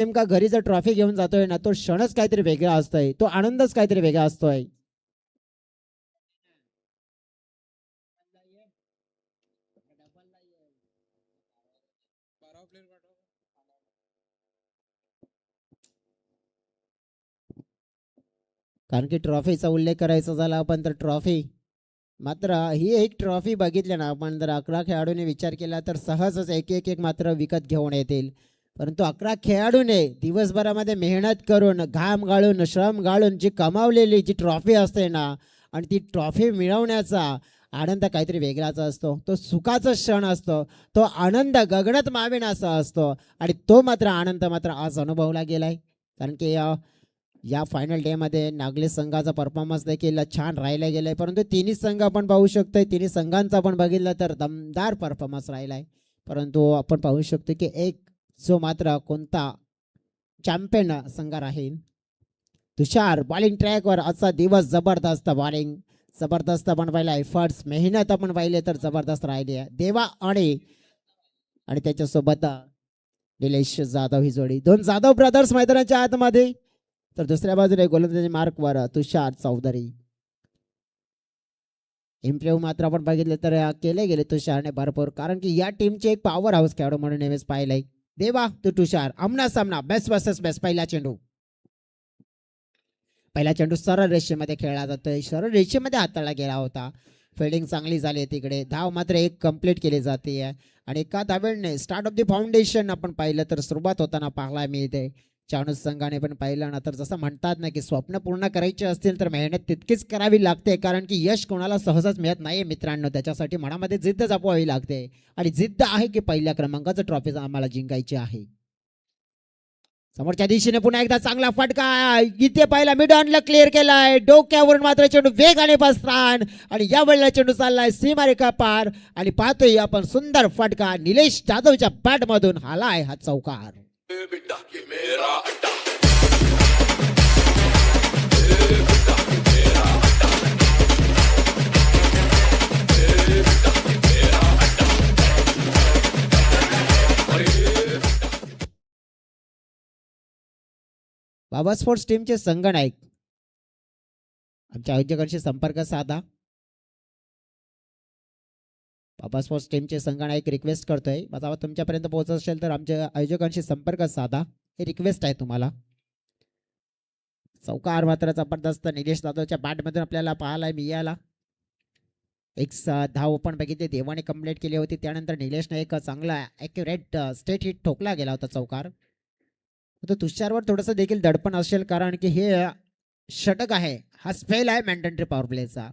नेमका घरी जर ट्रॉफी घेऊन जातोय ना, तो क्षणच काहीतरी वेगळा असतोय, तो आनंदच काहीतरी वेगळा असतोय. कारण की ट्रॉफीचा उल्लेख करायचा झाला आपण तर ट्रॉफी मात्र ही एक ट्रॉफी बघितली ना आपण जर 11 खेळाडूंनी विचार केला तर सहजच एक एक एक मात्र विकत घेऊन येतील. परंतु 11 खेळाडूने दिवसभरामध्ये मेहनत करून घाम गाळून श्रम गाळून जी कमावलेली जी ट्रॉफी असते ना आणि ती ट्रॉफी मिळवण्याचा आनंद काहीतरी वेगळाच असतो. तो सुखाचा क्षण असतो. तो आनंद गगनात मावेन असा असतो आणि तो मात्र आनंद मात्र आज अनुभवला गेलाय. कारण की या फायनल डे मध्ये नागली संघाचा परफॉर्मन्स देखील छान राहिला गेलाय. परंतु तिन्ही संघ आपण पाहू शकतोय तिन्ही संघांचा आपण बघितलं तर दमदार परफॉर्मन्स राहिलाय. परंतु आपण पाहू शकतो की एक जो मात्र कोणता चॅम्पियन संघ राहील. तुषार बॉलिंग ट्रॅकवर असा दिवस जबरदस्त बॉलिंग जबरदस्त आपण पाहिला एफर्ट्स मेहनत आपण पाहिले तर जबरदस्त राहिली आहे. देवा आणि आणि त्याच्यासोबत निलेश जाधव ही जोडी दोन जाधव ब्रदर्स मैदानाच्या आतमध्ये तर दुसऱ्या बाजूला गोलंदाजी मार्कवर तुषार चौधरी. इम्प्रूव्ह मात्र आपण बघितले तर केले गेले तुषारने भरपूर कारण की या टीमचे एक पॉवर हाऊस खेळाडू म्हणून नेहमीच पाहिलंय. देवा तो तुषार आमना सामना बेस्ट वर्सेस बेस्ट. पहिला चेंडू सरळ रेषेमध्ये खेळला जातोय सरळ रेषेमध्ये हाताळला गेला होता. फिल्डिंग चांगली झाली तिकडे धाव मात्र एक कंप्लीट केली जाते आणि एका धावेने स्टार्ट ऑफ द फाउंडेशन आपण पाहिलं तर सुरुवात होताना पाहायला मिळते. चाणूस संघाने पण पाहिलं ना तर जसं म्हणतात ना की स्वप्न पूर्ण करायचे असतील तर मेहनत तितकीच करावी लागते कारण की यश कोणाला सहजच मिळत नाही मित्रांनो. त्याच्यासाठी मनामध्ये जिद्द जपवावी लागते आणि जिद्द आहे की पहिल्या क्रमांकाचं ट्रॉफी आम्हाला जिंकायची आहे. समोरच्या दिशेने पुन्हा एकदा चांगला फटका इथे पाहिला मिड ऑनला क्लिअर केलाय डोक्यावरून मात्र चेंडू वेगाने बसतान आणि या वेळेला चेंडू चाललाय सीमारेखा पार आणि पाहतोय आपण सुंदर फटका निलेश जाधवच्या बॅट मधून आलाय हा चौकार. बाबा स्पोर्ट्स टीमचे संघनायक आमच्या आयोजकांशी संपर्क साधा. बाबा स्पोर्ट्स टीमचे संघनायक रिक्वेस्ट करतोय माझा तुमच्यापर्यंत पोहोचत असेल तर आमच्या आयोजकांशी संपर्क साधा हे रिक्वेस्ट आहे तुम्हाला. चौकार मात्र जबरदस्त निलेश जाधवच्या बॅटमधून आपल्याला पाहायला मिळाला. एक धाव पण बघितली देवाने कंप्लीट केली होती त्यानंतर निलेशने एक चांगला ॲक्युरेट स्टेट हिट ठोकला गेला होता चौकार. तो तुषारवर थोडंसं देखील दडपण असेल कारण की हे षटक आहे हा स्पेल आहे मॅन्डेटरी पॉवर प्लेचा.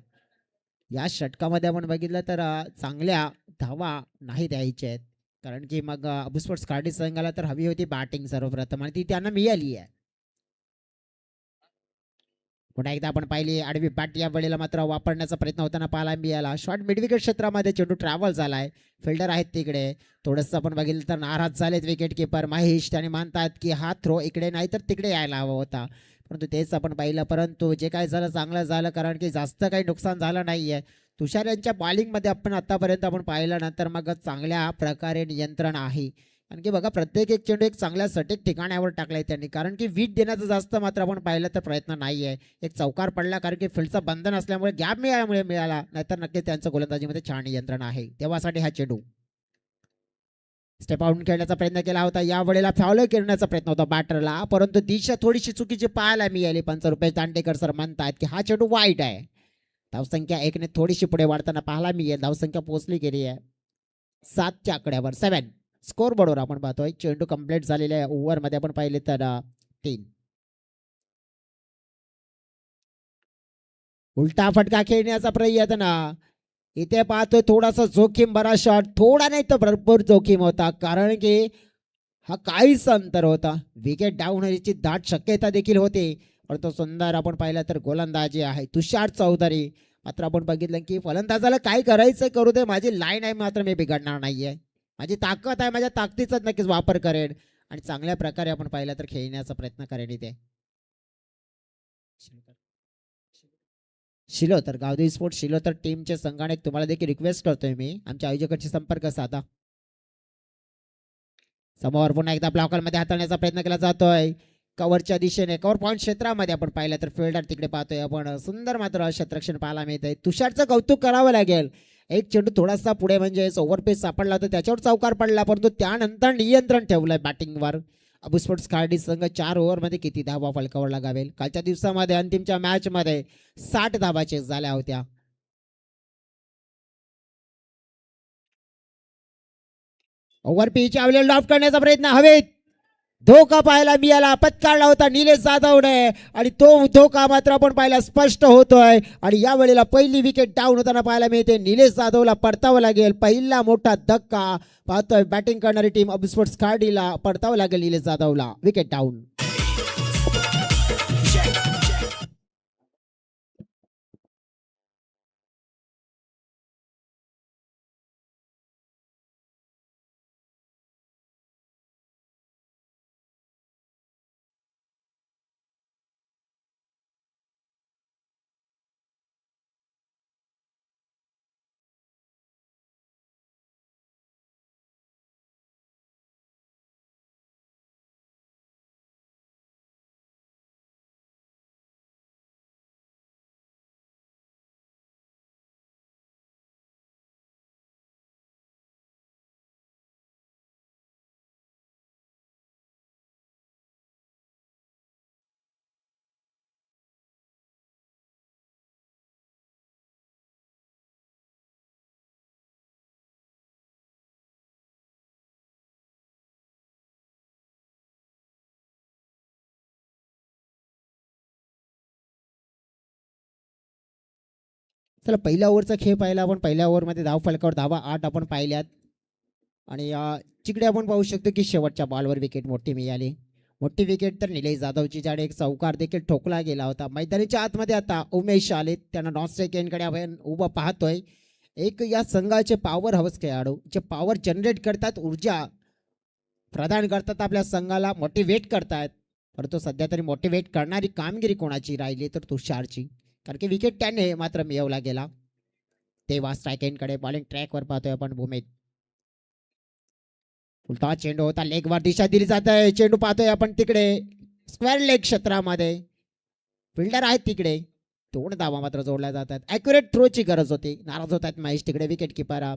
या षटकामध्ये आपण बघितलं तर चांगल्या धावा नाही द्यायच्या आहेत कारण की मग अबू स्पोर्ट्स कार्डी संघाला तर हवी होती बॅटिंग सर्वप्रथम आणि ती त्यांना मिळाली आहे. पुन्हा एकदा आपण पाहिली आडवी बॅट या वेळेला मात्र वापरण्याचा प्रयत्न होताना पाहायला मिळाला. शॉर्ट मिडविकेट क्षेत्रामध्ये चेंडू ट्रॅव्हल झालाय. फिल्डर आहेत तिकडे थोडंसं आपण बघितलं तर नाराज झालेत विकेट किपर महेश. त्याने मानतात की हा थ्रो इकडे नाही तर तिकडे यायला हवा होता परंतु तेच आपण पाहिलं. परंतु जे काय झालं चांगलं झालं कारण की जास्त काही नुकसान झालं नाहीये. तुषार यांच्या बॉलिंगमध्ये आपण आतापर्यंत आपण पाहिलं नंतर मग चांगल्या प्रकारे नियंत्रण आहे. कारण की बघा प्रत्येक एक चेंडू एक चांगल्या सटीक ठिकाणावर टाकलाय त्यांनी कारण की वीट देण्याचं जास्त मात्र आपण पाहिलं तर प्रयत्न नाही आहे. एक चौकार पडला कारण की फील्डचं बंधन असल्यामुळे गॅप मिळाला नाहीतर नक्की त्यांचं गोलंदाजीमध्ये छान नियंत्रण आहे. तेव्हासाठी हा चेंडू स्टेप आउट खेळण्याचा प्रयत्न केला होता या वेळेला फॉलो करण्याचा प्रयत्न होता बॅटरला परंतु दिशा थोडीशी चुकीची पाहायला मिळाली. पंच रुपये दांडेकर सर म्हणतात की हा चेंडू वाईट आहे. धावसंख्या एकने थोडीशी पुढे वाढताना पाहायला मिळेल. धावसंख्या पोहोचली गेली आहे 7च्या आकड्यावर 7. स्कोर बोर्डवर आपण पाहतोय चेंडू कंप्लीट झालेल्या ओव्हर मध्ये आपण पाहिले तर 3. उलटा फटका खेळण्याचा प्रयत्न इथे पाहतोय थोडासा जोखीम भरा शॉट थोडा नाही तर भरपूर जोखीम होता कारण की हा काहीच अंतर होता. विकेट डाऊन होण्याची दाट शक्यता देखील होती परंतु सुंदर आपण पाहिलं तर गोलंदाजी आहे तुषार चौधरी. मात्र आपण बघितलं की फलंदाजाला काय करायचं करू दे माझी लाईन आहे मात्र मी बिघडणार नाहीये. माझी ताकद आहे माझ्या ताकदीचाच नक्कीच वापर करेन आणि चांगल्या प्रकारे आपण पाहिलं तर खेळण्याचा प्रयत्न करेन. इथे शिलोतर गावदेवी स्पोर्ट्स शिलोतर टीमचे संघाने तुम्हाला देखील रिक्वेस्ट करतोय मी आमच्या आयोजकांशी संपर्क साधा. समोर पुन्हा एकदा ब्लॉकरमध्ये हाताळण्याचा प्रयत्न केला जातोय कव्हरच्या दिशेने. कव्हर पॉईंट क्षेत्रामध्ये आपण पाहिलं तर फिल्डर तिकडे पाहतोय आपण. सुंदर मात्र क्षेत्ररक्षण पाहायला मिळत आहे. तुषारचं कौतुक करावं लागेल. एक चेंडू थोडासा पुढे म्हणजे ओव्हरपेस सापडला होता त्याच्यावर चौकार पडला परंतु त्यानंतर नियंत्रण ठेवलंय बॅटिंगवर. अबू स्पोर्ट्स खार्डी संघ 4 ओव्हरमध्ये किती धावा फलकावर लागावेल. कालच्या दिवसामध्ये अंतिमच्या मॅच मध्ये 60 धावा चेस झाल्या होत्या. ओव्हर पिच अवेलेबल लॉफ्ट करण्याचा प्रयत्न हवेत. धोका पाहायला मिळाला. पत्कारला होता निलेश जाधवने आणि तो धोका मात्र आपण पाहायला स्पष्ट होतोय. आणि या वेळेला पहिली विकेट डाऊन होताना पाहायला मिळते. निलेश जाधवला पडतावं लागेल. पहिला मोठा धक्का पाहतोय बॅटिंग करणारी टीम अबू स्पोर्ट्स खार्डीला. पडतावं लागेल निलेश जाधवला. Wicket down. चला पहिल्या ओव्हरचा खेळ पाहिला आपण. पहिल्या ओव्हरमध्ये धाव फलकावर धावा 8 आपण पाहिल्यात. आणि तिकडे आपण पाहू शकतो की शेवटच्या बॉलवर विकेट मोठी मिळाली. मोठी विकेट तर निलेश जाधवची ज्याने एक चौकार देखील ठोकला गेला होता. मैदानाच्या आतमध्ये आता उमेश आले. त्यांना नॉन स्ट्राईक एंडकडे आपण उभं पाहतोय. एक या संघाचे पॉवर हाऊस खेळाडू जे पॉवर जनरेट करतात, ऊर्जा प्रदान करतात, आपल्या संघाला मोटिवेट करतात. परंतु सध्या तरी मोटिवेट करणारी कामगिरी कोणाची राहिली तर तुषारची. कारण की विकेट त्याने मात्र मिळवला गेला. तेव्हा स्ट्राईक एंडकडे बॉलिंग ट्रॅकवर पाहतोय आपण भूमीत. उलटा चेंडू होता. लेगवर दिशा दिली जात आहे. चेंडू पाहतोय आपण तिकडे स्क्वेअर लेग क्षेत्रामध्ये. फिल्डर आहेत तिकडे. 2 धावा मात्र जोडल्या जातात. ॲक्युरेट थ्रोची गरज होती. नाराज होतात महेश तिकडे विकेट किपर.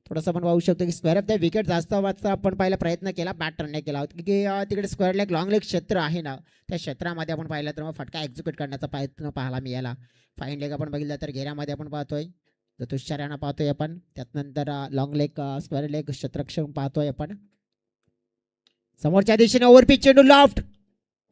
थोडंसं आपण पाहू शकतो की स्क्वेअर ऑफ द विकेट जास्त वाजता आपण पाहिला प्रयत्न केला बॅटरने केला होता की तिकडे स्क्वेअर लेग लॉंग लेग क्षेत्र आहे ना त्या क्षेत्रामध्ये आपण पाहिलं तर मग फटका एक्झिक्यूट करण्याचा प्रयत्न पाहायला मिळाला. फाईन लेग आपण बघितलं तर घेऱ्यामध्ये आपण पाहतोय. तुषारांना पाहतोय आपण. त्यानंतर लॉंग लेग स्क्वेअर लेग क्षेत्ररक्षण पाहतोय आपण. समोरच्या दिशेने ओव्हरपिच चेंडू लॉफ्ट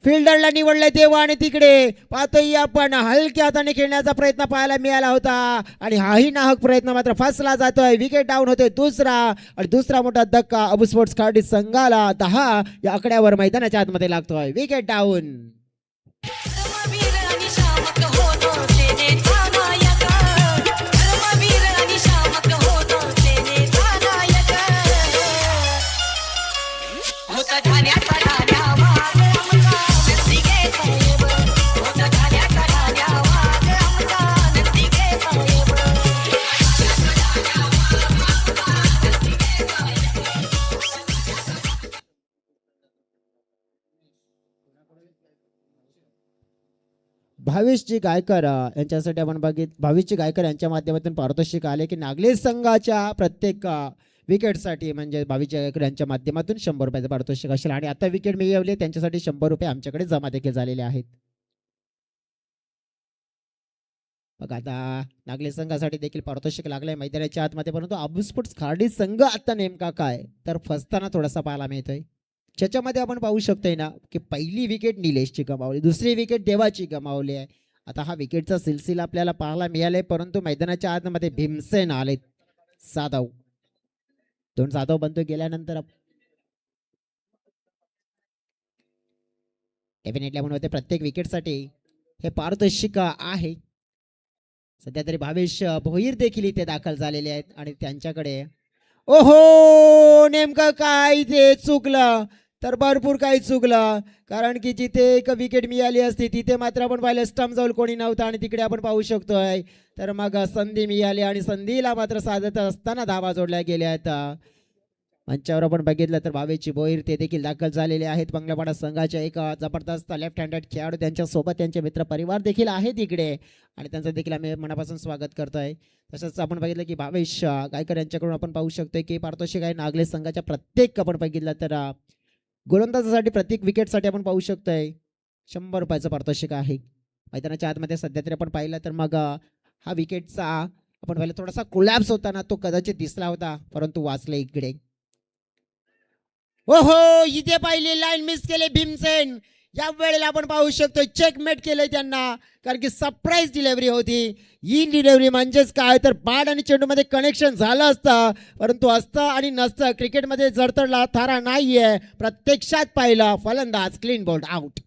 फिल्डरला निवडलंय तेव्हा आणि तिकडे पाहतोय आपण हलक्या हाताने खेळण्याचा प्रयत्न पाहायला मिळाला होता आणि हाही नाहक प्रयत्न मात्र फसला जातोय. विकेट डाऊन होतोय दुसरा आणि दुसरा मोठा धक्का अबू स्पोर्ट्स खार्डी संघाला 10 या आकड्यावर मैदानाच्या आतमध्ये लागतोय. Wicket down. भावेशजी गायकर यांच्यासाठी आपण भावेशजी गायकर यांच्या माध्यमातून पारितोषिक आले की नागले संघाच्या प्रत्येक विकेटसाठी म्हणजे भावेशजी गायकर यांच्या माध्यमातून 100 रुपयाचं पारितोषिक असेल. आणि आता विकेट मिळवली त्यांच्यासाठी 100 रुपये आमच्याकडे जमा देखील झालेले आहेत. बघा आता नागले संघासाठी देखील पारितोषिक लागलंय मैदानाच्या आतमध्ये. परंतु अबू स्पोर्ट्स खार्डी संघ आता नेमका काय तर फसताना थोडासा पाहायला मिळतोय. ज्याच्यामध्ये आपण पाहू शकतोय ना की पहिली विकेट निलेशची गमावली, दुसरी विकेट देवाची गमावली आहे. आता हा विकेटचा सिलसिला आपल्याला पाहायला मिळालाय. परंतु मैदानाच्या आतमध्ये भीमसेन आले. जाधव 2 जाधव बनतो गेल्यानंतर डेफिनेटली आपण होते प्रत्येक विकेटसाठी हे पारितोषिक आहे. सध्या तरी भावेश भोईर देखील इथे दाखल झालेले आहेत आणि त्यांच्याकडे ओहो नेमकं काय ते चुकलं तर भरपूर काही चुकलं. कारण की जिथे एक विकेट मिळाली असती तिथे मात्र आपण पाहिलं स्टंप जवळ कोणी नव्हता आणि तिकडे आपण पाहू शकतोय तर मग संधी मिळाली आणि संधीला मात्र साधत असताना धावा जोडल्या गेल्या आहेत. मंचावर आपण बघितलं तर भावेची बोईर ते देखील दाखल झालेले आहेत. बंगलापाडा संघाच्या एक जबरदस्त लेफ्ट हँडेड खेळाडू त्यांच्या सोबत त्यांचे मित्र परिवार देखील आहेत इकडे आणि त्यांचं देखील आम्ही मनापासून स्वागत करतोय. तसंच आपण बघितलं की भावेश गायकर यांच्याकडून आपण पाहू शकतोय की पारितोषिक आहे नागले संघाच्या प्रत्येक आपण बघितलं तर गोलंदाजासाठी प्रत्येक विकेटसाठी आपण पाहू शकतोय 100 रुपयाचं पारितोषिक आहे. मैदानाच्या आतमध्ये सध्या तरी आपण पाहिलं तर मग हा विकेटचा आपण पाहिलं थोडासा कोलॅप्स होताना तो कदाचित दिसला होता परंतु वाचले इकडे. हो इथे पाहिले लाईन मिस केले भीमसेन. या वेळेला आपण पाहू शकतो चेकमेट केले त्यांना कारण की सरप्राईज डिलिव्हरी होती. ही डिलिव्हरी म्हणजेच काय तर बॅट आणि चेंडूमध्ये कनेक्शन झालं असतं परंतु असतं आणि नसतं. क्रिकेटमध्ये जडतडला थारा नाहीये. प्रत्यक्षात पाहिला फलंदाज क्लीन बोल्ड आउट.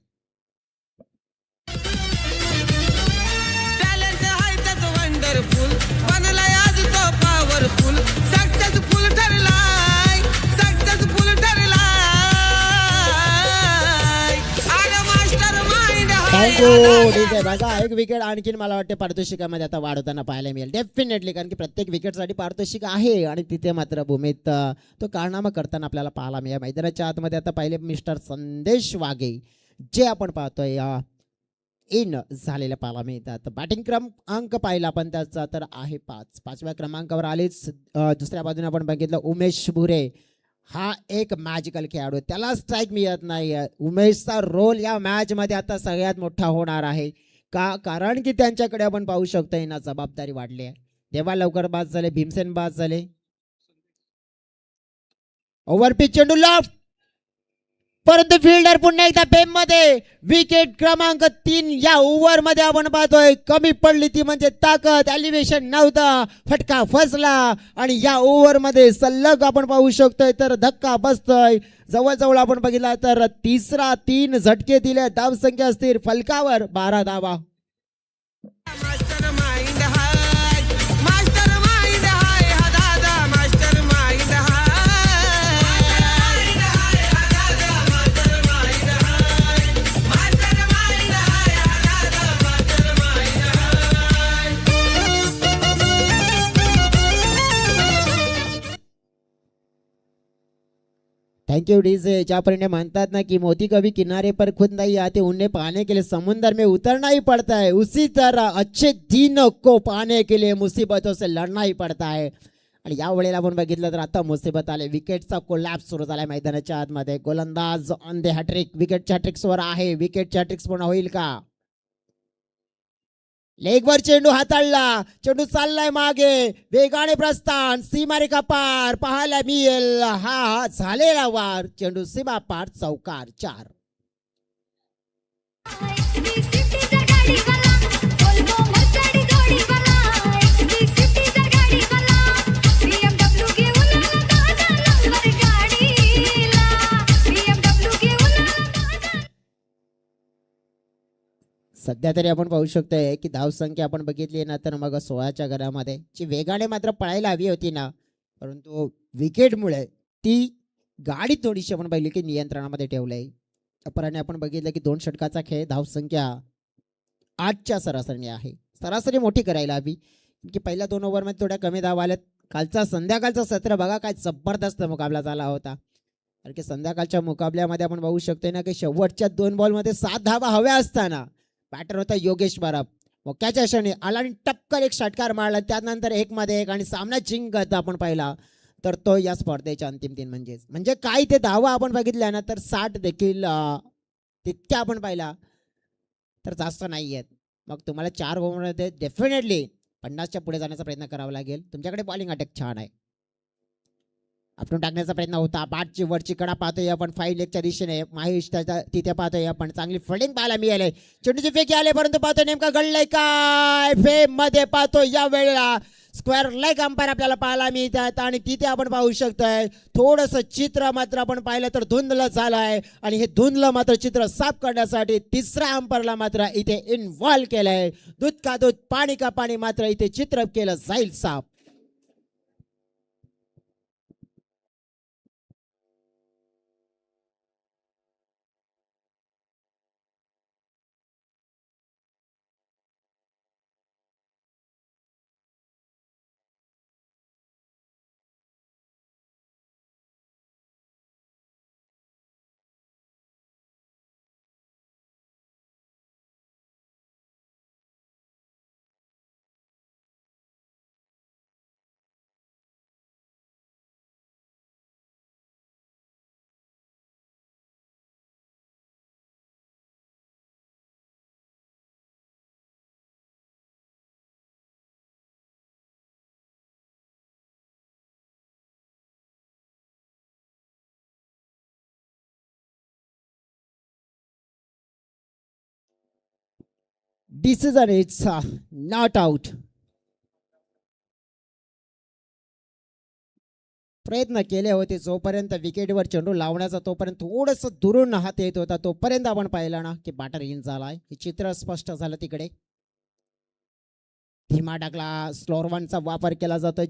वंडरफुल बनलाय आज तो पॉवरफुल सक्सेसफुल ठरलाय सक्सेसफुल ठरलाय अरे मास्टर माइंड थँक्यू. ठीक आहे बघा एक विकेट आणखीन मला वाटते पारितोषिकामध्ये आता वाढवताना पाहायला मिळेल डेफिनेटली कारण की प्रत्येक विकेटसाठी पारितोषिक आहे आणि तिथे मात्र भूमीत तो कारनामा करताना आपल्याला पाहायला मिळेल. मैदानाच्या आतमध्ये आता पाहिले मिस्टर संदेश वाघे जे आपण पाहतोय इन झालेल्या पाहायला मिळतात. बॅटिंग क्रमांक पाहिला आपण त्याचा तर आहे 5. 5व्या क्रमांकावर आलेच. दुसऱ्या बाजूने आपण बघितलं उमेश भुरे हा एक मॅजिकल खेळाडू त्याला स्ट्राईक मिळत नाही. उमेशचा रोल या मॅच मध्ये आता सगळ्यात मोठा होणार आहे का कारण की त्यांच्याकडे आपण पाहू शकतो ना जबाबदारी वाढली आहे. तेव्हा लवकर बाद झाले भीमसेन बाद झाले. ओव्हरपिच चेंडू लेफ्ट परंतु फिल्डर पुन्हा एकदा फेम मध्ये. विकेट क्रमांक 3 या ओव्हर मध्ये आपण पाहतोय कमी पडली ती म्हणजे ताकद एलिव्हेशन नव्हता. फटका फसला आणि या ओव्हर मध्ये सलग आपण पाहू शकतोय तर धक्का बसतोय. जवळजवळ आपण बघितला तर तिसरा 3 झटके दिले. धाव संख्या असतील फलकावर 12 धावा. मास्टर माइंड हाय मास्टर माइंड हाय हा दादा mastermind thank you DJ. ज्यापरिणे म्हणतात ना कि मोती कभी किनारे पर खुद नहीं आते उन्हें पाने के लिए समुंदर में उतरना ही पड़ता है उसी तरह अच्छे दिनों को पाने के लिए मुसीबतों से लड़ना ही पड़ता है. आणि या वेळेला आपण बघितलं तर आता मुसीबत आले. विकेटचा कोलॅप्स सुरू झाला मैदानाच्या आतमध्ये. गोलंदाज ऑन द हॅट्रिक विकेटच्या हॅट्रिक्सवर आहे. विकेटच्या हॅट्रिक्स पूर्ण होईल का? लेगवर चेंडू हाताळला. चेंडू चाललाय मागे वेगाने प्रस्थान सीमारेखा पार पाहायला मिळेल. हा झालेला वार चेंडू सीमा पार चौकार 4. सध्या तरी आपण पाहू शकतोय की धावसंख्या आपण बघितली ना तर मग 16च्या घरामध्ये जी वेगाने मात्र पळायला हवी होती ना परंतु विकेटमुळे ती गाडी थोडीशी आपण पाहिली की नियंत्रणामध्ये ठेवलंय. अपराने आपण बघितलं की 2 षटकाचा खेळ धावसंख्या 8च्या सरासरीने आहे. सरासरी मोठी करायला हवी की पहिल्या 2 ओव्हरमध्ये थोड्या कमी धावा आल्यात. कालचा संध्याकाळचा सत्र बघा काय जबरदस्त मुकाबला झाला होता. कारण की संध्याकाळच्या मुकाबल्यामध्ये आपण पाहू शकतोय ना की शेवटच्या 2 बॉलमध्ये 7 धावा हव्या असताना बॅटर होता योगेश बराब. मोक्याच्या क्षणी आला आणि टपकन एक षटकार मारला. त्यानंतर 1 मध्ये 1 आणि सामना जिंकत आपण पाहिला तर तो या स्पर्धेच्या अंतिम 3 म्हणजे काय ते धावा आपण बघितल्या ना तर 60 देखील तितक्या आपण पाहिला तर जास्त नाही आहेत. मग तुम्हाला 4 ओव्हरमध्ये डेफिनेटली 50च्या पुढे जाण्याचा प्रयत्न करावा लागेल. तुमच्याकडे बॉलिंग अटॅक छान आहे. आपण टाकण्याचा प्रयत्न होता. बॅटची वरची कडा पाहतोय आपण 5 लेगच्या दिशेने माहेश तिथे पाहतोय आपण चांगली फिल्डिंग पाहायला मिळाले. चेंडूची फेकी आले परंतु पाहतोय नेमका घडलंय काय फेम मध्ये पाहतोय या वेळेला स्क्वेअर लेग अंपायर आपल्याला पाहायला मिळतात आणि तिथे आपण पाहू शकतोय थोडंसं चित्र मात्र आपण पाहिलं तर धुंदलं झालंय आणि हे धुंदलं मात्र चित्र साफ करण्यासाठी तिसऱ्या अंपायरला मात्र इथे इन्व्हॉल्व केलंय. दूध का दूध पाणी का पाणी मात्र इथे चित्र केलं जाईल साफ. Decision it's not out. प्रयत्न केले होते जोपर्यंत विकेटवर चेंडू लावण्याचा, तोपर्यंत थोडस दुरून हात येत होता, तोपर्यंत आपण पाहिलं ना की बॅटर इन झालाय. हे चित्र स्पष्ट झालं. तिकडे धीमा टाकला, स्लोअर वनचा वापर केला जातोय,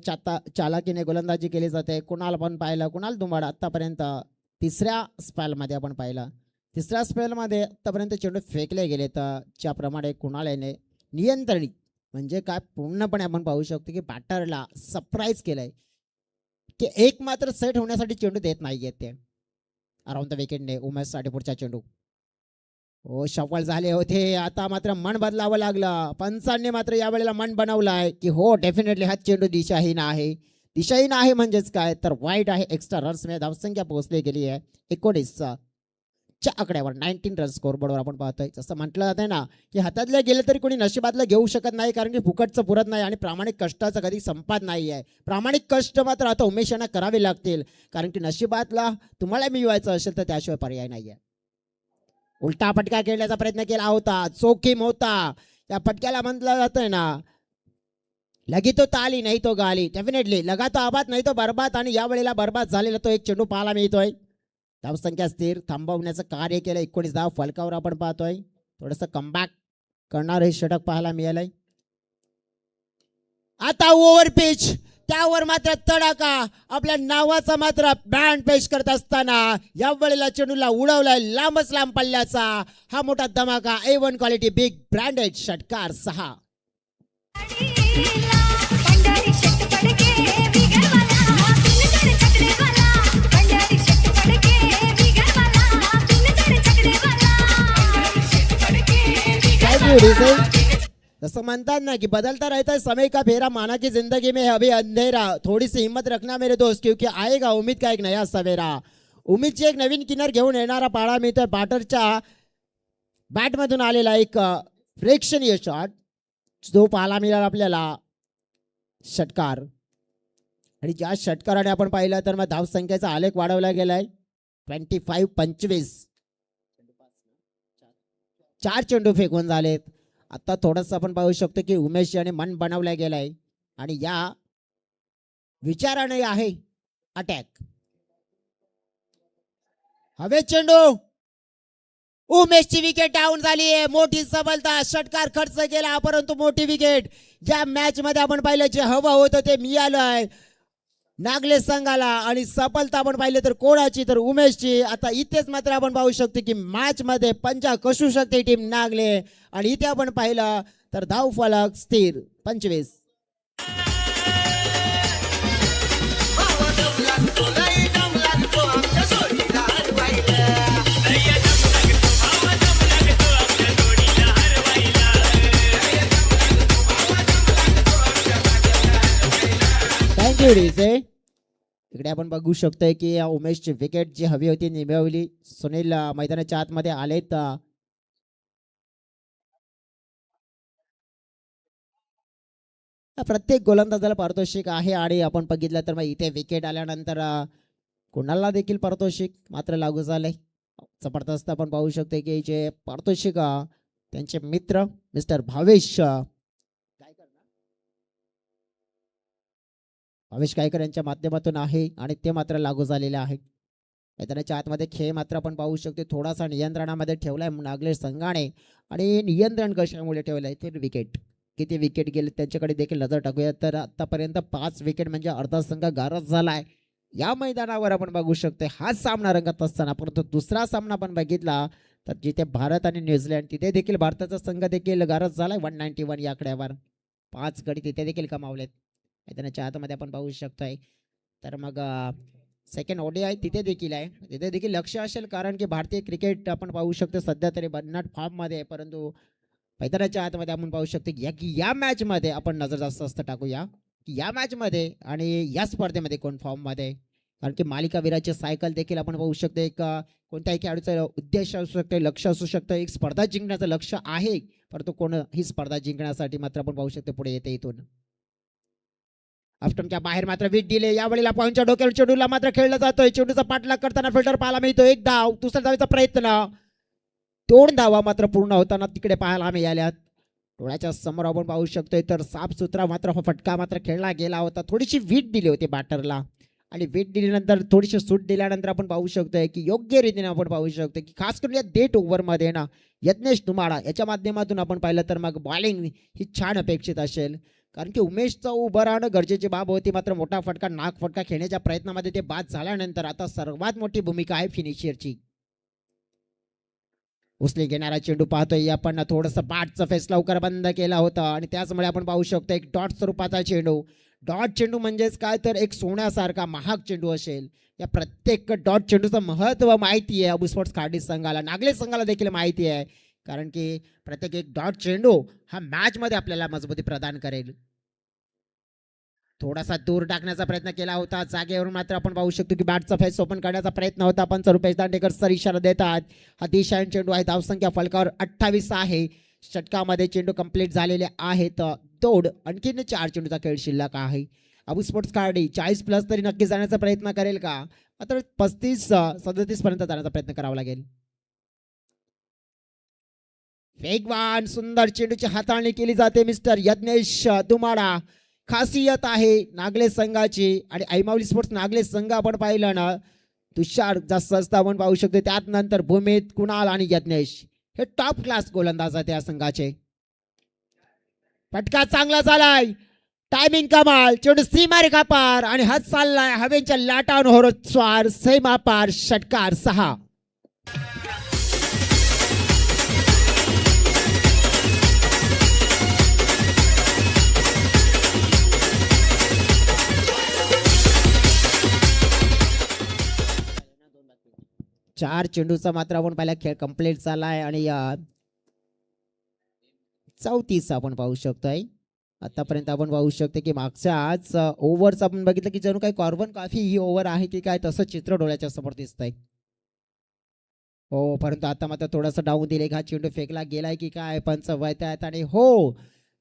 चालाकीने गोलंदाजी केली जाते. कुणाल पण पाहिलं, कुणाल दुंबाड आतापर्यंत तिसऱ्या स्पेलमध्ये आपण पाहिलं. तिसऱ्या स्पेलमध्ये आतापर्यंत चेंडू फेकले गेले, तर ज्याप्रमाणे कुणाल याने नियंत्रित म्हणजे काय पूर्णपणे आपण पाहू शकतो की बॅटरला सरप्राईज केलंय की एक मात्र सेट होण्यासाठी चेंडू देत नाहीये ते. अराउंड द विकेटने उमेश साठी पुढचा चेंडू. हो, सफल झाले होते. आता मात्र मन बदलावं लागलं. पंचांनी मात्र यावेळेला मन बनवलंय की हो डेफिनेटली हा चेंडू दिशाहीन आहे. दिशाहीन आहे म्हणजेच काय तर वाईट आहे. एक्स्ट्रा रन्स मध्ये धावसंख्या पोहोचली गेली आहे 19 च्या आकड्यावर. 19 रन स्कोर बोर्डवर आपण पाहतोय. जसं म्हटलं जातंय ना की हातातले गेले तरी कोणी नशिबातलं घेऊ शकत नाही, कारण की फुकटचं पुरत नाही आणि प्रामाणिक कष्टाचं कधी संपात नाही आहे. प्रामाणिक कष्ट मात्र आता उमेश यांना करावे लागतील, कारण की नशिबातला तुम्हाला मिळवायचं असेल तर त्याशिवाय पर्याय नाही आहे. उलटा फटका खेळण्याचा प्रयत्न केला होता, चोखीम होता. या फटक्याला म्हटलं जातंय ना लगी तो ताली नाही तो गाली. डेफिनेटली लगा तो आबाद नाही तो बरबाद, आणि यावेळेला बरबाद झालेला तो एक चेंडू पाहायला मिळतोय. धावसंख्या स्थिर थांबवण्याचं कार्य केलं. 19 धाव फलकावर आपण पाहतोय. थोडंसं कमबॅक करणार हे षटक पाहायला मिळालंय. आता ओव्हर पिच, त्यावर मात्र तडाखा. आपल्या नावाचा मात्र बँड पेश करत असताना या वेळेला चेंडूला उडवलाय लांबच लांब पल्ल्याचा. हा मोठा धमाका. A1 क्वालिटी बिग ब्रँडेड षटकार 6. जसं म्हणतात ना कि बदलता रहता है समय का फेरा, माना की जिंदगी में अभी अंधेरा. थोड़ी सी हिम्मत रखना मेरे दोस्त, क्योंकि आएगा उम्मीद का एक नया सवेरा. उम्मीदची एक नवीन किनार घेऊन येणारा पाळा मिळतोय. बॅटरच्या बॅटमधून आलेला एक प्रेक्षणीय शॉट जो पाहायला मिळाला आपल्याला षटकार. आणि ज्या षटकाराने आपण पाहिलं तर मग धावसंख्येचा आलेख वाढवला गेलाय. 25-25. 4 चेंडू फेकून झालेत. आता थोडस आपण पाहू शकतो की उमेश याने मन बनवलं गेलंय आणि या विचाराने आहे अटॅक. हवे चेंडू, उमेशची विकेट डाऊन झाली आहे. मोठी सफलता. षटकार खर्च केला परंतु मोठी विकेट. या मॅच मध्ये आपण पाहिलं जे हवं होतं ते मिळालंय नागले संघाला, आणि सफलता आपण पाहिलं तर कोणाची तर उमेशची. आता इथेच मात्र आपण पाहू शकतो की मॅच मध्ये पंजा कसू शकते टीम नागले, आणि इथे आपण पाहिलं तर धाव फलक स्थिर 25. Thank you DJ. इकडे आपण बघू शकतोय की या उमेशची विकेट जी हवी होती निभावली. सुनील मैदानाच्या आतमध्ये आलेत. प्रत्येक गोलंदाजाला पारितोषिक आहे, आणि आपण बघितलं तर मग इथे विकेट आल्यानंतर कुणाला देखील पारितोषिक मात्र लागू झालंय. जबरदस्त आपण पाहू शकतो की जे पारितोषिक त्यांचे मित्र मिस्टर भावेश कायकर यांच्या माध्यमातून आहे, आणि ते मात्र लागू झालेले आहे. मैदानाच्या आतमध्ये खेळ मात्र आपण पाहू शकतो थोडासा नियंत्रणामध्ये ठेवलाय नागले संघाने. आणि नियंत्रण कशामुळे ठेवलंय ते विकेट. किती विकेट गेले त्यांच्याकडे देखील नजर टाकूया. तर आतापर्यंत 5 विकेट म्हणजे अर्धा संघ गारद झालाय या मैदानावर आपण बघू शकतो. हा सामना रंगत असताना परंतु दुसरा सामना आपण बघितला तर जिथे भारत आणि न्यूझीलंड, तिथे देखील भारताचा संघ देखील गारद झालाय 191 या आकड्यावर. 5 गडी तिथे देखील कमावलेत. मैदानाच्या आतमध्ये आपण पाहू शकतोय. तर मग सेकंड ODI तिथे देखील आहे. तिथे देखील लक्ष असेल, कारण की भारतीय क्रिकेट आपण पाहू शकतो सध्या तरी भन्नाट फॉर्म मध्ये आहे. परंतु मैदानाच्या आतमध्ये आपण पाहू शकतो की या मॅच मध्ये आपण नजर जास्त टाकूया की या मॅच मध्ये आणि या स्पर्धेमध्ये कोण फॉर्म मध्ये, कारण की मालिकावीराची सायकल देखील आपण पाहू शकतो. एक कोणत्याही खेळाडूचा उद्देश असू शकतो, लक्ष असू शकतं, एक स्पर्धा जिंकण्याचं लक्ष आहे, परंतु कोण ही स्पर्धा जिंकण्यासाठी मात्र आपण पाहू शकतो पुढे येते. इथून ऑफस्टंपच्या बाहेर मात्र विट दिले. यावेळेला पॉईंटच्या डोक्यावर चेंडूला मात्र खेळला जातोय. चेंडूचा पाठलाग करताना फिल्डर पाहायला मिळतो. एक धाव, दुसऱ्या धावेचा प्रयत्न, 2 धावा मात्र पूर्ण होताना तिकडे पाहायला मिळाल्यात. डोळ्याच्या समोर आपण पाहू शकतोय तर साफसुथरा मात्र हा फटका मात्र खेळला गेला होता. थोडीशी वीट दिली होती बॅटरला आणि वीट दिल्यानंतर थोडीशी सूट दिल्यानंतर आपण पाहू शकतोय की योग्य रीतीने आपण पाहू शकतो की खास करून या डेट ओव्हरमध्ये ना यज्ञेश धुमाळा याच्या माध्यमातून आपण पाहिलं तर मग बॉलिंग ही छान अपेक्षित असेल. कारण की उमेशचं उभं राहणं गरजेची बाब होती. मात्र मोठा फटका नाक फटका खेळण्याच्या प्रयत्नामध्ये ते बाद झाल्यानंतर आता सर्वात मोठी भूमिका आहे फिनिशरची. उचली घेणारा चेंडू पाहतोय आपण थोडंसं बॅटचा फेस लवकर बंद केला होता आणि त्याचमुळे आपण पाहू शकतो एक डॉट स्वरूपाचा चेंडू. डॉट चेंडू म्हणजेच काय तर एक सोन्यासारखा महाग चेंडू असेल. या प्रत्येक डॉट चेंडूचं महत्त्व माहिती आहे अबू स्पोर्ट्स खाडी संघाला, नागले संघाला देखील माहिती आहे. कारण की प्रत्येक एक डॉट चेंडू हा मॅचमध्ये आपल्याला मजबूती प्रदान करेल. थोडासा दूर टाकण्याचा प्रयत्न केला होता जागेवरून मात्र आपण पाहू शकतो की बॅटचा फेस ओपन करण्याचा प्रयत्न होता पण रुपेश दांडेकर सर इशारा देतात. हा दिशायन चेंडू आहे. धावसंख्या फलकावर 28 आहे. षटकामध्ये चेंडू कंप्लीट झालेले आहेत. तोड आणखीन 4 चेंडूचा खेळ शिल्लक आहे. अबू स्पोर्ट्स कार्डी 40+ तरी नक्की जाण्याचा प्रयत्न करेल का? मात्र 35-37 पर्यंत जाण्याचा प्रयत्न करावा लागेल. वेगवान सुंदर चेंडूची हाताळणी केली जाते मिस्टर यज्ञेश धुमाळा. खासियत आहे नागले संघाची आणि ऐमावली स्पोर्ट्स नागले संघ आपण पाहिलं ना तुषार जास्त जास्त आपण पाहू शकतो. त्यात नंतर भूमित, कुणाल आणि यज्ञेश हे टॉप क्लास गोलंदाज आहेत या संघाचे. फटका चांगला झालाय. टायमिंग कमाल. चेंडू सीमारेखा पार आणि हात चाललाय हवेच्या लाटांवर होरत स्वार सीमा पार. षटकार 6. चार चेंडूचा मात्र आपण पहिला खेळ कंप्लीट झालाय आणि 34 आपण पाहू शकतोय. आतापर्यंत आपण पाहू शकतो की मागच्याच ओव्हरच आपण बघितलं की जणू काही कॉर्बन कॉफी ही ओव्हर आहे की काय तसं चित्र डोळ्याच्या समोर दिसतंय. हो परंतु आता मात्र थोडासा डाऊन दिले हा चेंडू फेकला गेलाय की काय पंच वळतायत आणि हो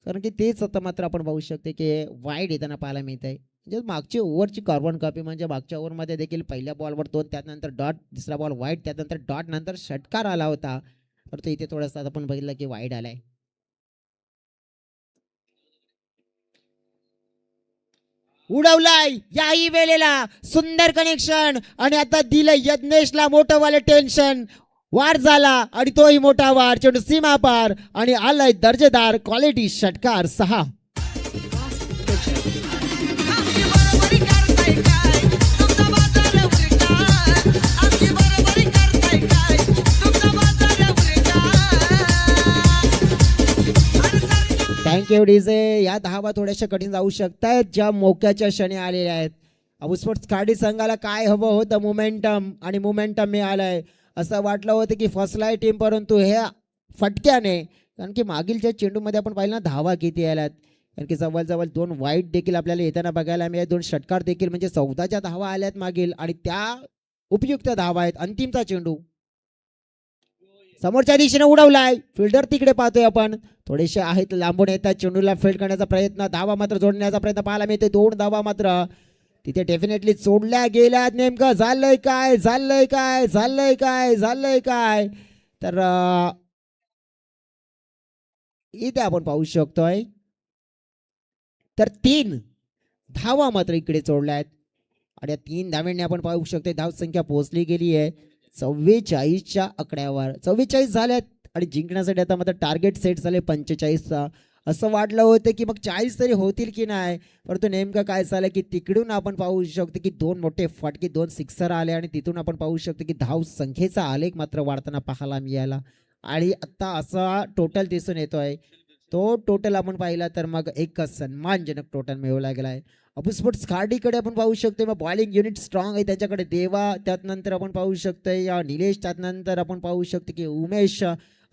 कारण की तेच आता मात्र आपण पाहू शकतो की वाईड येताना पाहायला मिळत आहे. म्हणजे मागची ओव्हरची कार्बन कॉपी म्हणजे मागच्या ओव्हरमध्ये देखील पहिल्या बॉलवर 2 त्यानंतर डॉट, दुसरा बॉल वाईड, त्यानंतर डॉट, नंतर षटकार आला होता. परंतु इथे थोडासा आपण बघितलं की वाईड आलाय. उडवलाय याही वेळेला सुंदर कनेक्शन आणि आता दिलं यज्ञेशला मोठं वाले टेन्शन. वार झाला आणि तोही मोठा वार. चेंडू सीमा पार आणि आलाय दर्जेदार क्वालिटी. षटकार 6. आमची बरोबरी करताय काय तुमचा बाजार उलटा. आमची बरोबरी करताय काय तुमचा बाजार उलटा. Thank you DJ. या धावा थोड्याशा कठीण जाऊ शकतायत ज्या मोक्याच्या क्षणी आलेल्या आहेत. अबू स्पोर्ट्स खाडी संघाला काय हवं होतं मोमेंटम आणि मोमेंटम मिळालंय. असं वाटलं होतं की फसलाय टीम परंतु ह्या फटक्याने कारण की मागीलच्या चेंडूमध्ये आपण पाहिलं ना धावा किती आल्यात. कारण की जवळजवळ 2 वाईट देखील आपल्याला येताना बघायला मिळेल. 2 षटकार देखील म्हणजे 14च्या धावा आल्यात मागील आणि त्या उपयुक्त धावा आहेत. अंतिमचा चेंडू समोरच्या दिशेने उडवलाय. फिल्डर तिकडे पाहतोय आपण थोडेसे आहेत लांबून येतात. चेंडूला फील्ड करण्याचा प्रयत्न, धावा मात्र जोडण्याचा प्रयत्न पाहायला मिळते. 2 धावा मात्र तिथे डेफिनेटली सोडल्या गेल्यात. नेमकं झालंय काय झालंय काय झालंय काय झालंय काय तर इथे आपण पाहू शकतोय तर 3 धावा मात्र इकडे सोडल्या आहेत आणि या 3 धाव्यांनी आपण पाहू शकतो धावसंख्या पोहोचली गेली आहे 44च्या आकड्यावर. 44 झाल्यात आणि जिंकण्यासाठी आता मात्र टार्गेट सेट झाले 45चा. असं वाटलं होतं की मग 40 तरी होतील की नाही परंतु नेमकं काय झालं की तिकडून आपण पाहू शकतो की 2 मोठे फटके 2 सिक्सर आले आणि तिथून आपण पाहू शकतो की धाव संख्येचा आलेख मात्र वाढताना पाहायला मिळाला आणि आता असा टोटल दिसून येतोय. तो टोटल आपण पाहिला तर मग एक सन्मानजनक टोटल मिळवला गेला आहे. अबू स्पोर्ट्स खाडीकडे आपण पाहू शकतो मग बॉलिंग युनिट स्ट्रॉंग आहे त्यांच्याकडे. देवा त्यानंतर आपण पाहू शकतोय या निलेश त्यानंतर आपण पाहू शकतो की उमेश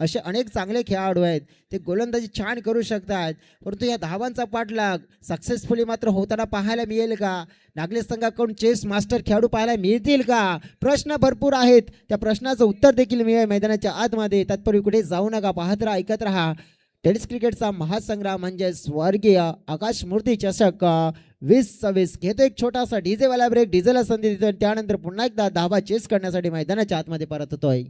असे अनेक चांगले खेळाडू आहेत. ते गोलंदाजी छान करू शकतात परंतु या धावांचा पाठलाग सक्सेसफुली मात्र होताना पाहायला मिळेल का? नागले संघाकडून चेस मास्टर खेळाडू पाहायला मिळतील का? प्रश्न भरपूर आहेत. त्या प्रश्नाचं उत्तर देखील मिळेल मैदानाच्या आतमध्ये. तत्पूर्वी कुठे जाऊ नका, पाहत राहा, ऐकत राहा. टेनिस क्रिकेटचा महासंग्राम म्हणजे स्वर्गीय आकाश मूर्ती चषक 2026 घेतो एक छोटासा डीजेवाला ब्रेक. डीजेला संधी देतो त्यानंतर पुन्हा एकदा धावा चेस करण्यासाठी मैदानाच्या आतमध्ये परत होतोय.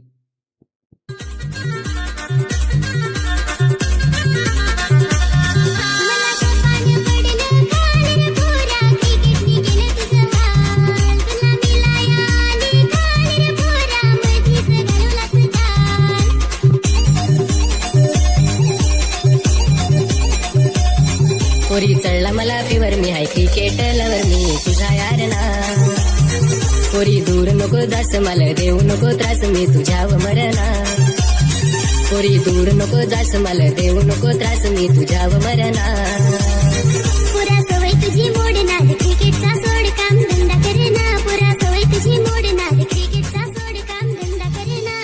पोरी चढला मला फिवर मी हाय क्रिकेट लवर मी तुझा यार ना पोरी दूर नको जास मला देऊ नको त्रास मी तुझ्यावर मरना पोरी दूर नको जास मला देऊ नको त्रास मी तुझ्यावर मरना पुरा सवय तुझी मोड नाद क्रिकेटचा सोड काम धंदा करेना पुरा सवय तुझी मोड नाद क्रिकेटचा सोड काम धंदा करेना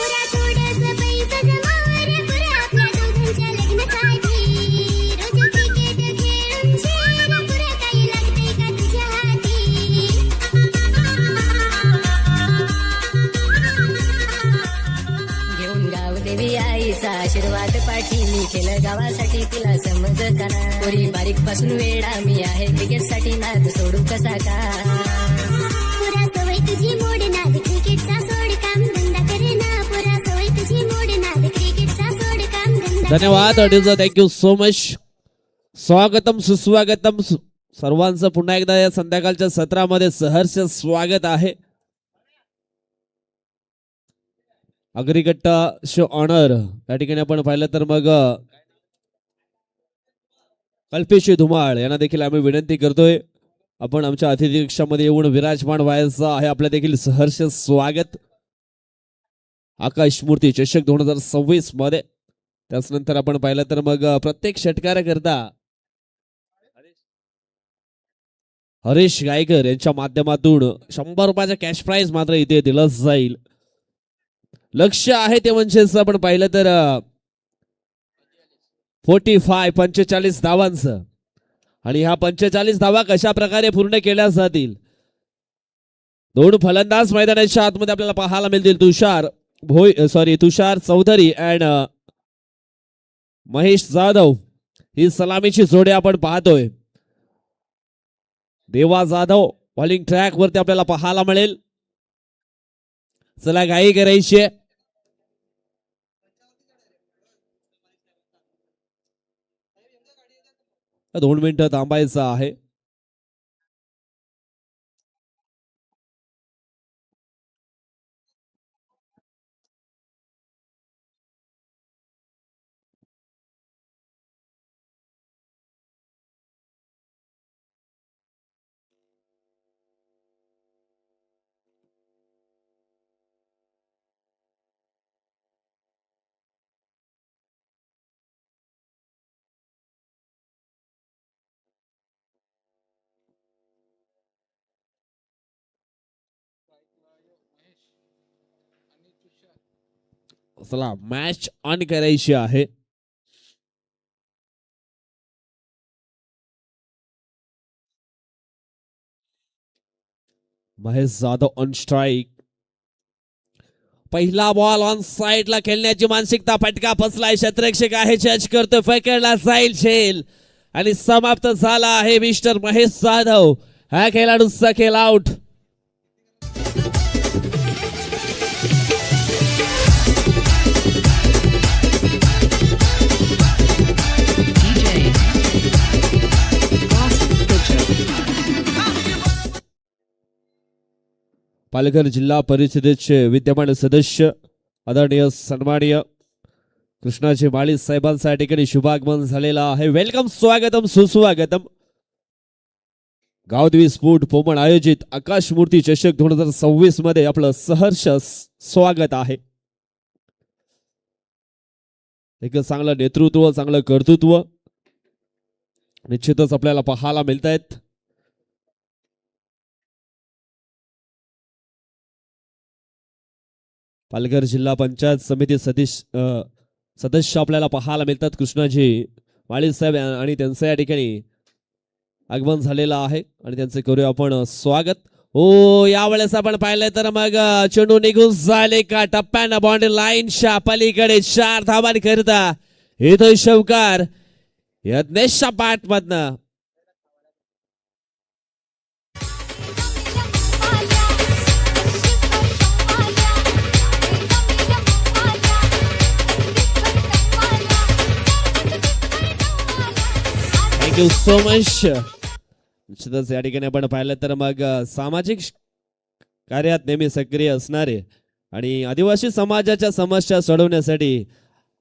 पुरा थोडंसं पैसा जमावर पुरा आपल्या दोघांच्या लग्नासाठी रोज क्रिकेट खेळून शेर पुरा काही लागते का तुझ्या हाती घेऊन गाव देवी आईचा आशीर्वाद पाठी मी केलं गावासाठी तिला समज का ना पोरी बारीक पासून वेडा मी आहे क्रिकेट साठी नाद सोडू कसा का पुरा सवय तुझी मोड नाद क्रिकेटचा सोड काम धंदा करेना पुरा सवय तुझी मोड नाद क्रिकेटचा सोड काम धंदा धन्यवाद अडीचा थँक्यू सो मच. स्वागतम सुस्वागतम सर्वांचं पुन्हा एकदा या संध्याकाळच्या सत्रामध्ये सहर्ष स्वागत आहे. अग्रिगट्टा शो ऑनर या ठिकाणी आपण पाहिलं तर मग कल्पेश धुमाळ यांना देखील आम्ही विनंती करतोय आपण आमच्या अतिथी कक्षामध्ये येऊन विराजमान व्हायचं आहे. आपल्या देखील सहर्ष स्वागत. आकाश मूर्ती चषक 2026 मध्ये त्यानंतर आपण पाहिलं तर मग प्रत्येक षटकाराकरता हरीश गायकर यांच्या माध्यमातून 100 रुपयाचा कॅश प्राइज मात्र इथे दिलं जाईल. लक्ष आहे ते म्हणजे आपण पाहिलं तर 45 धावांचं आणि ह्या 45 धावा कशा प्रकारे पूर्ण केल्या जातील. दोन फलंदाज मैदानाच्या आतमध्ये आपल्याला पाहायला मिळतील. तुषार चौधरी अँड महेश जाधव ही सलामीची जोडी आपण पाहतोय. देवा जाधव बॉलिंग ट्रॅक वरती आपल्याला पाहायला मिळेल. चला घाई करायची 2 मिनिटं थांबायचं आहे. चला मॅच ऑन करायची आहे. Mahesh Jadhav on strike. पहिला बॉल ऑन साइडला खेळण्याची मानसिकता. फटका फसलाय. क्षेत्ररक्षक आहे जज करतो. पकडला जाईल झेल आणि समाप्त झाला आहे. मिस्टर महेश जाधव हा खेळाडूचा खेळ आउट. पालघर जिल्हा परिषदेचे विद्यमान सदस्य आदरणीय सन्माननीय कृष्णाजी माळी साहेबांच्या ठिकाणी शुभागमन झालेला आहे. वेलकम, स्वागतम, सुस्वागतम. गावदेवी स्पोर्ट पोमण आयोजित आकाश मूर्ती चषक 2026 मध्ये आपलं सहर्ष स्वागत आहे. एक चांगलं नेतृत्व, चांगलं कर्तृत्व निश्चितच आपल्याला पाहायला मिळत आहेत. पालघर जिल्हा पंचायत समिती सदस्य आपल्याला पाहायला मिळतात. कृष्णाजी माळी साहेब आणि त्यांचं या ठिकाणी आगमन झालेलं आहे आणि त्यांचे करूया आपण स्वागत. हो, यावेळेस आपण पाहिलं तर मग चेंडू निघून झाले का टप्प्यानं बाउंड्री लाईनच्या पलीकडे 4 धावांकरिता इथं शौकार यज्ञेशच्या पाठमधनं थँक्यू सो मच. निश्चितच या ठिकाणी आपण पाहिलं तर मग सामाजिक कार्यात नेहमी सक्रिय असणारे आणि आदिवासी समाजाच्या समस्या सोडवण्यासाठी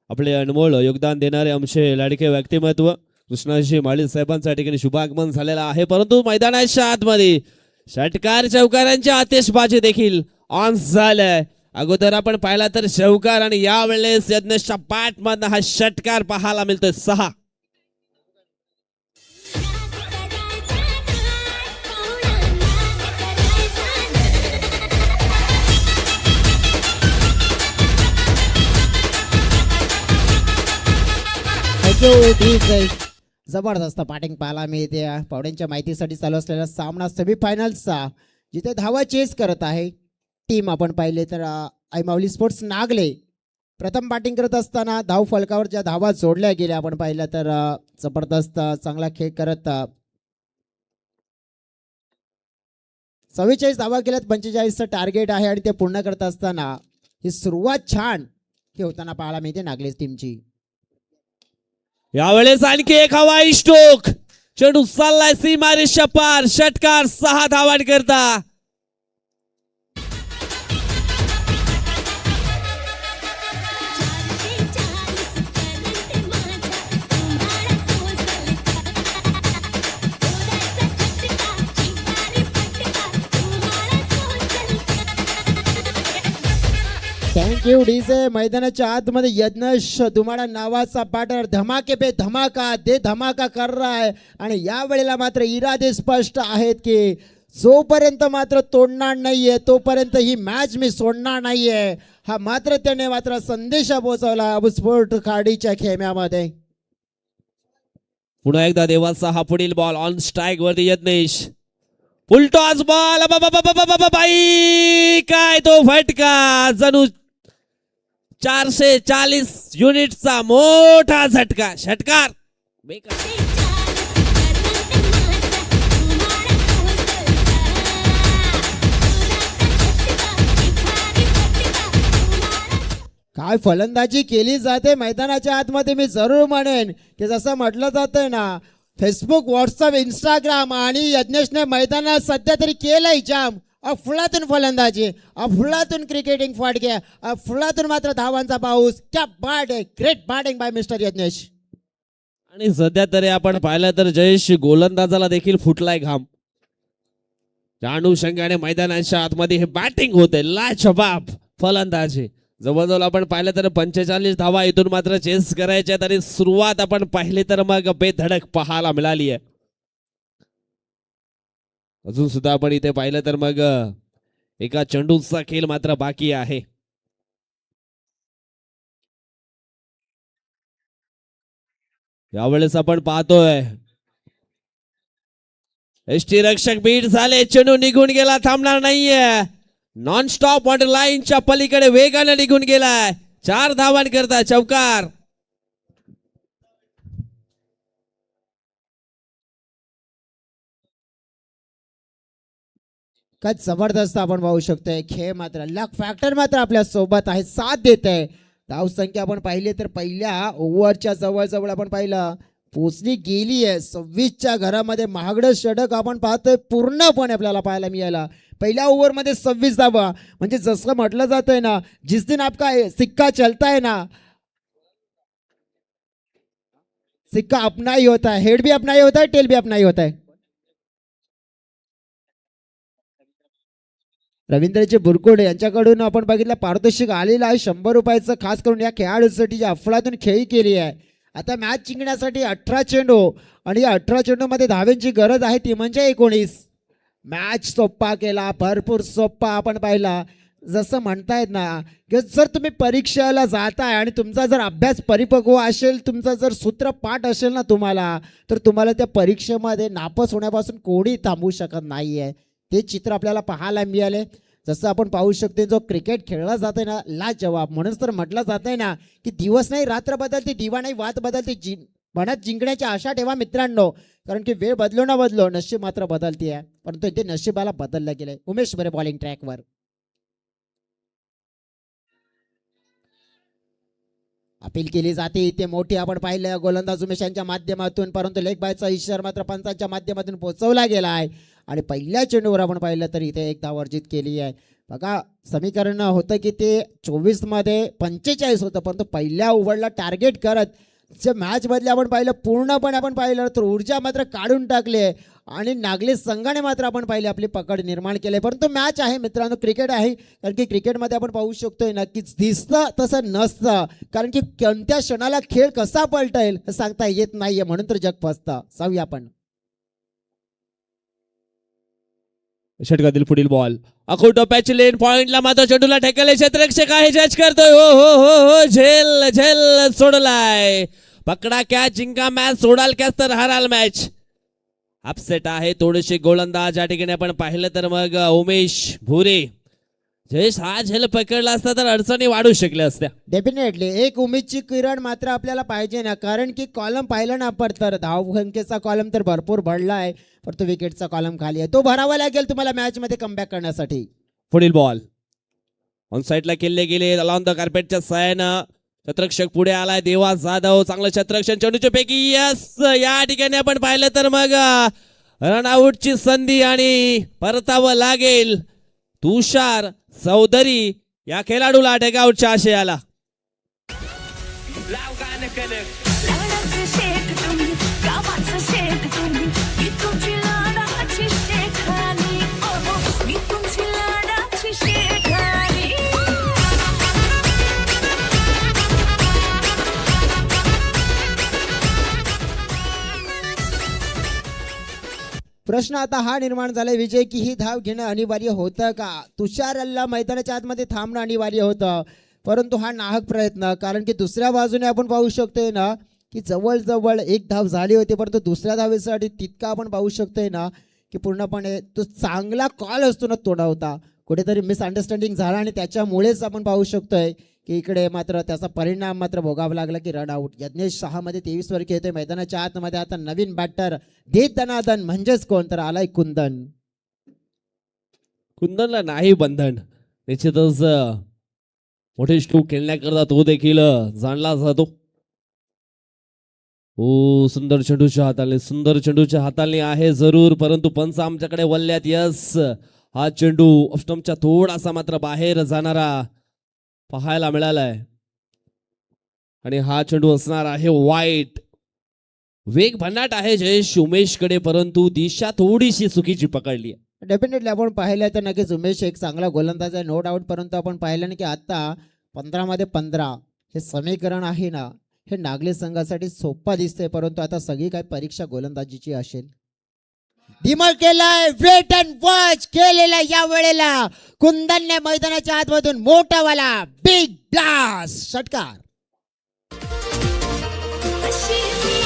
आपले अनमोल योगदान देणारे आमचे लाडके व्यक्तिमत्व कृष्णाजी माळी साहेबांच्या ठिकाणी शुभागमन झालेलं आहे. परंतु मैदानाच्या आतमध्ये षटकार चौकारांची आतिषबाजी देखील ऑन झालंय. अगोदर आपण पाहिला तर चौकार आणि यावेळेस यज्ञेशच्या बॅट मधनं हा षटकार पाहायला मिळतोय 6. जबरदस्त बॅटिंग पाहायला मिळते. पावड्यांच्या माहितीसाठी चालू असलेला सामना सेमीफायनल्सचा जिथे धावा चेस करत आहे टीम आपण पाहिले तर आयमावली स्पोर्ट्स नागले प्रथम बॅटिंग करत असताना धाव फलकावर ज्या धावा जोडल्या गेल्या आपण पाहिलं तर जबरदस्त चांगला खेळ करत 44 धावा केल्यात. 45चं टार्गेट आहे आणि ते पूर्ण करत असताना ही सुरुवात छान हे होताना पाहायला मिळते नागलेस टीमची. यावेळेस आणखी एक हवाई स्ट्रोक. चेंडू चाललाय सीमारेषा पार. षटकार 6 धावांकरता. Thank you DJ. मैदानाच्या आतमध्ये यज्ञेश धुमाडा नावाचा बॅटर धमाके पे धमाका दे धमाका कर रहा है आणि या वेळेला मात्र इरादे स्पष्ट आहेत की जोपर्यंत मात्र तोडणार नाहीये तोपर्यंत ही मॅच मी सोडणार नाहीये. हा मात्र त्याने मात्र संदेश पोहोचवला स्पोर्ट खाडीच्या खेम्यामध्ये. पुन्हा एकदा देवाचा हा पुढील बॉल ऑन स्ट्राईक वरती यज्ञेश. उलटॉस बॉल. बाई काय तो फटका. जणू 440 युनिटचा मोठा झटका. षटकार काय फलंदाजी केली जाते मैदानाच्या आतमध्ये. मी जरूर म्हणेन की जसं म्हटलं जातंय ना फेसबुक व्हॉट्सअप इंस्टाग्राम आणि यज्ञेशने मैदानात सध्या तरी केलंय जाम. अफलातून फलंदाजी अफलातून क्रिकेटिंग फटके अफलातून मात्र धावांचा पाऊस. क्या बॅट आहे. Great batting by mister Yagnesh. आणि सध्या तरी आपण पाहिलं तर जयेश गोलंदाजाला देखील फुटलाय घाम. त्या अनुषंगाने मैदानाच्या आतमध्ये हे बॅटिंग होते लाजवाब फलंदाजी. जवळजवळ आपण पाहिलं तर 45 धावा इथून मात्र चेस करायच्या. तरी सुरुवात आपण पाहिली तर मग बेधडक पाहायला मिळाली आहे. अजून सुद्धा आपण इथे पाहिलं तर मग एका चेंडूचा खेळ मात्र बाकी आहे. यावेळेस आपण पाहतोय एसटी रक्षक बीट झाले. चेंडू निघून गेला. थांबणार नाहीये. नॉन स्टॉप ऑन लाईनच्या पलीकडे वेगाने निघून गेलाय. 4 धावांकरता चौकार. काय जबरदस्त आपण पाहू शकतोय. खेळ मात्र लक फॅक्टर मात्र आपल्या सोबत आहे साथ देत आहे. धावसंख्या आपण पाहिली तर पहिल्या ओव्हरच्या जवळ आपण पाहिलं पोचली गेली आहे. 26च्या घरामध्ये महागडं षटक आपण पाहतोय पूर्णपणे आपल्याला पाहायला मिळाला. पहिल्या ओव्हरमध्ये 26 धावा म्हणजे जसं म्हटलं जातंय ना जिस दिन आपका सिक्का चलता है ना सिक्का अपना ही होता है. हेड भी अपना ही होता है टेल भी अपना ही होता है. रवींद्रजी बुरकुडे यांच्याकडून आपण बघितलं पारितोषिक आलेलं आहे 100 रुपयाचं खास करून या खेळाडूसाठी जी अफलातून खेळी केली आहे. आता मॅच जिंकण्यासाठी 18 चेंडू आणि या 18 चेंडूमध्ये धाव्यांची गरज आहे ती म्हणजे 19. मॅच सोप्पा केला भरपूर सोप्पा आपण पाहिला. जसं म्हणतायत ना की जर तुम्ही परीक्षेला जाताय आणि तुमचा जर अभ्यास परिपक्व असेल तुमचा जर सूत्रपाठ असेल ना तुम्हाला तर तुम्हाला त्या परीक्षेमध्ये नापास होण्यापासून कोणी थांबवू शकत नाही आहे. ते चित्र आपल्याला पाहायला मिळाले. जसं आपण पाहू शकतो जो क्रिकेट खेळला जातोय ना लाजवाब. म्हणूनच तर म्हटलं जातंय ना की दिवस नाही रात्र बदलते दिवा नाही वात बदलते. म्हणत जिंकण्याची आशा ठेवा मित्रांनो. कारण की वेळ बदलो ना बदलो नशीब मात्र बदलते आहे. परंतु इथे नशिबाला बदललं गेलंय. उमेश बरे बॉलिंग ट्रॅकवर. अपील केली जाते इथे मोठी आपण पाहिलं गोलंदाज उमेश यांच्या माध्यमातून, परंतु लेग बायचा इशारा मात्र पंचांच्या माध्यमातून पोहोचवला गेला आहे आणि पहिल्या चेंडूवर आपण पाहिलं तर इथे एक धाव अर्जित केली आहे. बघा समीकरण होतं की ते 24 मध्ये 45 होतं, परंतु पहिल्या ओव्हरला टार्गेट करत जे मॅच मधले आपण पाहिलं पूर्णपणे आपण पाहिलं तर ऊर्जा मात्र काढून टाकली आहे आणि नागली संघाने मात्र आपण पाहिले आपली पकड निर्माण केली. परंतु मॅच आहे मित्रांनो, क्रिकेट आहे, कारण की क्रिकेटमध्ये आपण पाहू शकतोय नक्कीच दिसतं तसं नसतं, कारण की कोणत्या क्षणाला खेळ कसा पलटेल हे सांगता येत नाहीये, म्हणून तर जग फसतं. जाऊया आपण षटकातील पुढील बॉल अखो टोप्याची लेन पॉइंटला मात्र चेंडूला ठेकले क्षेत्ररक्षक आहे, जज करतोय. हो हो हो हो झेल झेल सोडलाय. पकडा कॅच, जिंका मॅच, सोडाल कॅच तर हाराल मॅच. अपसेट आहे थोडेसे गोलंदाज या ठिकाणी आपण पाहिलं तर मग उमेश भुरे. जयेश हा झेल पकडला असता तर अडचणी वाढू शकल्या असत्या. डेफिनेटली एक उमेदची किरण मात्र आपल्याला पाहिजे ना, कारण की कॉलम पाहिलं ना आपण तर धावसंख्येचा कॉलम तर भरपूर भरला आहे, परंतु विकेटचा कॉलम खाली आहे, तो भरावा लागेल तुम्हाला मॅच मध्ये कमबॅक करण्यासाठी. पुढील बॉल ऑन साईडला केले गेले अलॉन द कार्पेटच्या सहाय्यानं. क्षेत्ररक्षक पुढे आलाय देवा जाधव, चांगलं क्षेत्ररक्षण चेंडूच्या पैकी. यस, या ठिकाणी आपण पाहिलं तर मग रनआउटची संधी आणि परतावं लागेल. तुषार चौधरी या खेळाडूला टेकआउटच्या आशयाला. लग्नाचे शेठ तुम्ही, गावाचं शेठ तुम्ही, मी तुमची लाडाची शेठानी. ओहो, मी तुमची लाडाची शेठानी. प्रश्न आता हा निर्माण झालाय विजय की ही धाव घेणं अनिवार्य होतं का? तुषारला मैदानाच्या आतमध्ये थांबणं अनिवार्य होतं, परंतु हा नाहक प्रयत्न, कारण की दुसऱ्या बाजूने आपण पाहू शकतोय ना की जवळजवळ एक धाव झाली होती, परंतु दुसऱ्या धावेसाठी तितका आपण पाहू शकतोय ना की पूर्णपणे तो चांगला कॉल असतो ना तोडा होता, कुठेतरी मिसअंडरस्टँडिंग झाला आणि त्याच्यामुळेच आपण पाहू शकतोय की इकडे मात्र त्याचा परिणाम मात्र भोगावा लागला की रन आउट. यज्ञेश 6 मध्ये 23 वर खेळतोय मैदानाच्या आतमध्ये. आता नवीन बॅटर दे दनादन म्हणजेच कोण तर आलाय कुंदन. कुंदनला नाही बंधन, निश्चितच मोठे स्ट्रोक खेळण्याकरता तो देखील जाणला जातो. ओ सुंदर चेंडूच्या हाताने, सुंदर चेंडूच्या हाताने आहे जरूर, परंतु पंच आमच्याकडे वल्ल्यात. यस, हा चेंडू ऑफस्टंपच्या थोडासा मात्र बाहेर जाणारा पाहायला मिळालाय आणि हा चेंडू असणार आहे वाईट. वेग भन्नाट आहे जयेश उमेशकडे, परंतु दिशा थोडीशी चुकीची पकडली. डेफिनेटली आपण पाहिलं तर नक्कीच उमेश एक चांगला गोलंदाज आहे, नो डाऊट, परंतु आपण पाहिलं ना की आता 15 मध्ये 15 हे समीकरण आहे ना, हे नागले संघासाठी सोपा दिसतंय, परंतु आता सगळी काय परीक्षा गोलंदाजीची असेल. धीमा केलाय, वेट अँड वॉच केलेला या वेळेला कुंदनने मैदानाच्या आतमधून मोठावाला बिग ब्लास्ट षटकार. अशी मी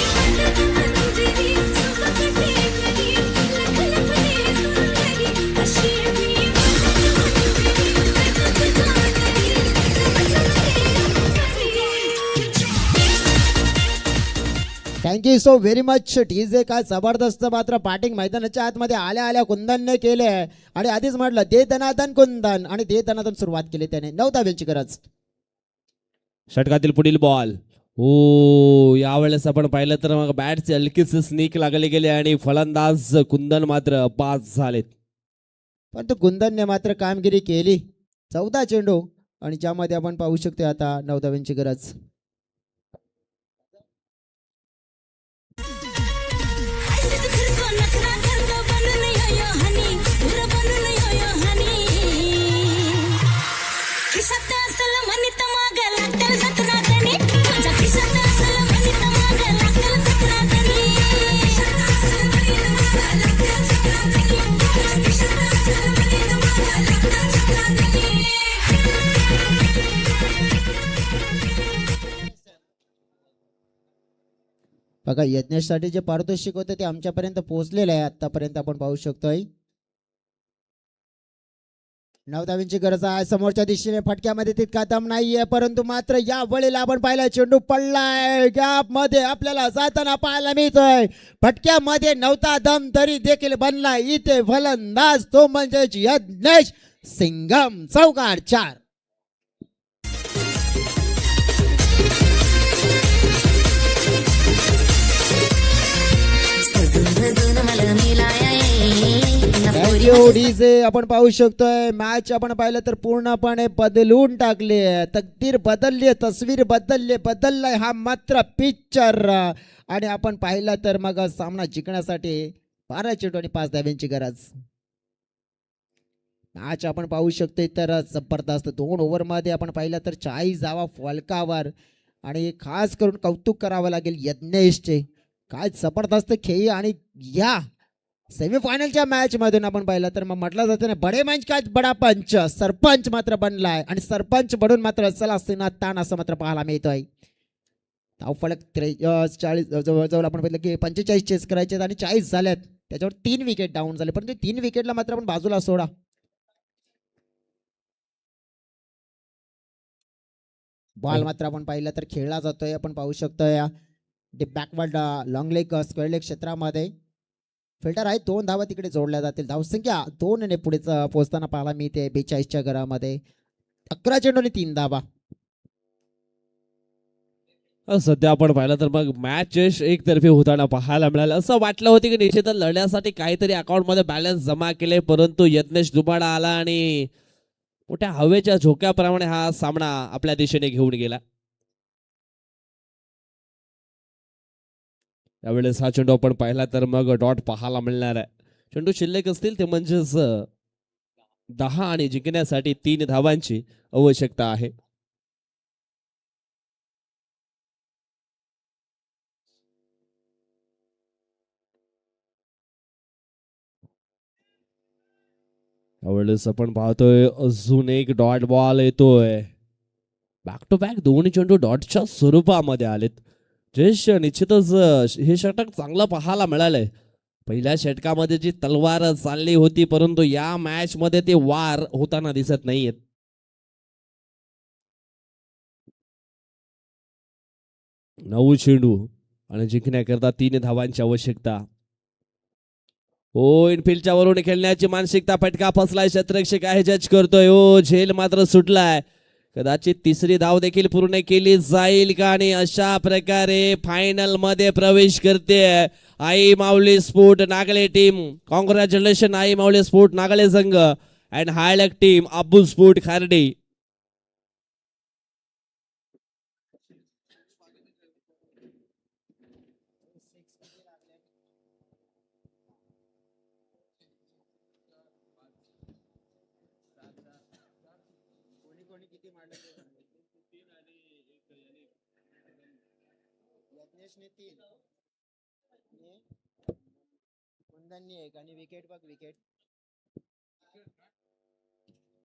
मंजिरी, सुखद टेकडी, लखलखते सुंदरी. अशी मी मंजिरी, सुखद जाणरी, thank you so very much TJ. काय जबरदस्त मात्र बॅटिंग मैदानाच्या आतमध्ये आल्या आल्या कुंदनने केले आहे आणि आधीच म्हटलं दे दनादन कुंदन आणि दे दनादन सुरुवात केली त्याने. 9 धाब्यांची गरज. षटकातील पुढील बॉल. ओ यावेळेस आपण पाहिलं तर मग बॅटचे हलकीचे स्निक लागले गेले आणि फलंदाज कुंदन मात्र बाद झालेत. परंतु कुंदनने मात्र कामगिरी केली. 14 चेंडू आणि ज्यामध्ये आपण पाहू शकतो आता 9 धाब्यांची गरज. बघा यज्ञेशसाठी जे पारितोषिक होते ते आमच्यापर्यंत पोहोचलेलं आहे आतापर्यंत आपण पाहू शकतोय. 9 धाब्यांची गरज आहे. समोरच्या दिशेने फटक्यामध्ये तितका दम नाहीये, परंतु मात्र या वेळेला आपण पाहिला चेंडू पडलाय गॅप मध्ये आपल्याला जाताना पाहायला मिळतोय. फटक्यामध्ये नव्हता दम तरी देखील बनलाय इथे फलंदाज, तो म्हणजे यज्ञेश सिंघम. चौकार 4. धून धून मला मिलाया थँक्यू डीजे. आपण पाहू शकतोय मॅच आपण पाहिलं तर पूर्णपणे बदलून टाकली आहे. तकदीर बदलली आहे, तस्वीर बदललाय हा मात्र पिक्चर. आणि आपण पाहिलं तर मग सामना जिंकण्यासाठी 12 चेंडू आणि 5 धाब्यांची गरज. मॅच आपण पाहू शकतोय तर जबरदस्त 2 ओव्हरमध्ये आपण पाहिलं तर 40 धावा फलकावर. आणि खास करून कौतुक करावं लागेल यज्ञेशचे. काय जबरदस्त खेळी. आणि या सेमीफायनलच्या मॅच मधून आपण पाहिलं तर मग म्हटलं जातं ना बडे मंच का बडा पंच. सरपंच मात्र बनलाय आणि सरपंच बनून मात्र चला सेना ताण असं मात्र पाहायला मिळतोय. धावफलक 40 जवळजवळ आपण पाहिलं की 45 चेस करायचे आणि 40 झाल्यात. त्याच्यावर 3 विकेट डाऊन झाले परंतु 3 विकेटला मात्र आपण बाजूला सोडा. बॉल मात्र आपण पाहिलं तर खेळला जातोय. आपण पाहू शकतोय backward long leg square leg क्षेत्रामध्ये फिल्टर आहे. 2 धावा तिकडे जोडल्या जातील. धावसंख्या 2 ने पुढे पोहोचताना पाहायला मिळते 42च्या घरामध्ये. 11 चेंडू आणि 3 धावा. सध्या आपण पाहिलं तर मग मॅच एकतर्फी होताना पाहायला मिळालं. असं वाटलं होतं की निश्चितच लढण्यासाठी काहीतरी अकाउंटमध्ये बॅलन्स जमा केले परंतु यत्नेश दुबाडा आला आणि मोठ्या हवेच्या झोक्याप्रमाणे हा सामना आपल्या दिशेने घेऊन गेला. यावेळेस हा चेंडू आपण पाहिला तर मग डॉट पाहायला मिळणार आहे. चेंडू शिल्लक असतील ते म्हणजेच 10 आणि जिंकण्यासाठी 3 धावांची आवश्यकता आहे. यावेळेस आपण पाहतोय अजून एक डॉट बॉल येतोय. बॅक टू बॅक 2 चेंडू डॉटच्या स्वरूपामध्ये आलेत. जयेश निश्चितच हे षटक चांगलं पाहायला मिळालंय. पहिल्या षटकामध्ये जी तलवार चालली होती परंतु या मॅच मध्ये ते वार होताना दिसत नाहीयेत. नऊ चेंडू आणि जिंकण्याकरता 3 धावांची आवश्यकता. ओ इनफिल्डच्या वरून खेळण्याची मानसिकता. फटका फसलाय. क्षेत्ररक्षक आहे जज करतोय. ओ झेल मात्र सुटलाय. कदाचित तिसरी धाव देखील पूर्ण केली जाईल का. आणि अशा प्रकारे फायनल मध्ये प्रवेश करते आई माऊली स्पोर्ट नागले टीम. कॉंग्रॅच्युलेशन आई माऊली स्पोर्ट नागले संघ अँड हायलक टीम अब्बू स्पोर्ट खार्डी. एक आणि विकेट बघ विकेट